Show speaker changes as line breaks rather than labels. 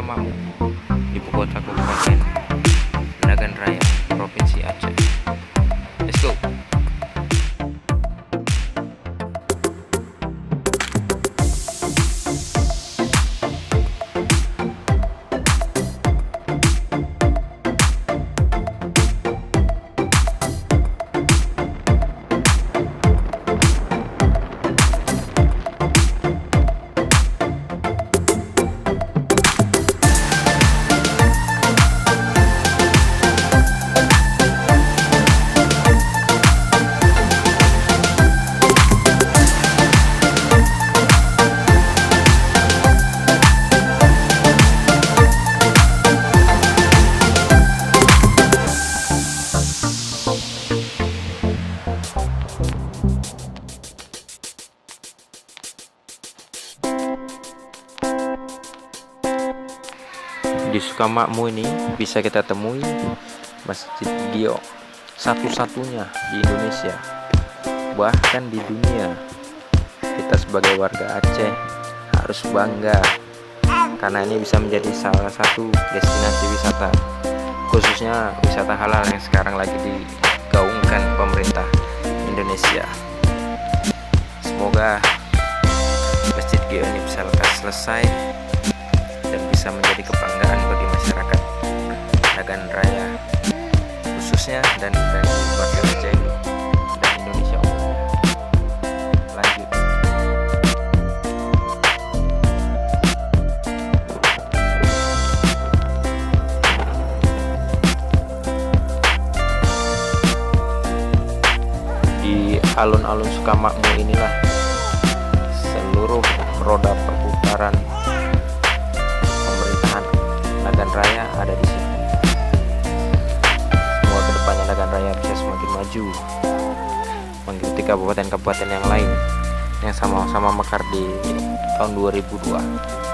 Makmue, ibu kota Kabupaten Nagan Raya, Provinsi Aceh. Let's go. Di Suka Makmue ini bisa kita temui Masjid Giok, satu-satunya di Indonesia, bahkan di dunia. Kita sebagai warga Aceh harus bangga karena ini bisa menjadi salah satu destinasi wisata, khususnya wisata halal yang sekarang lagi digaungkan pemerintah Indonesia. Semoga Masjid Giok ini bisa lekas selesai dan bisa menjadi kebanggaan bagi masyarakat Nagan Raya khususnya dan warga Aceh dan Indonesia umumnya. Lanjut. Di alun-alun Suka Makmue inilah seluruh roda perputaran Nagan Raya ada di sini. Semoga kedepannya Nagan Raya bisa semakin maju, mengikuti kabupaten-kabupaten yang lain yang sama-sama mekar di tahun 2002.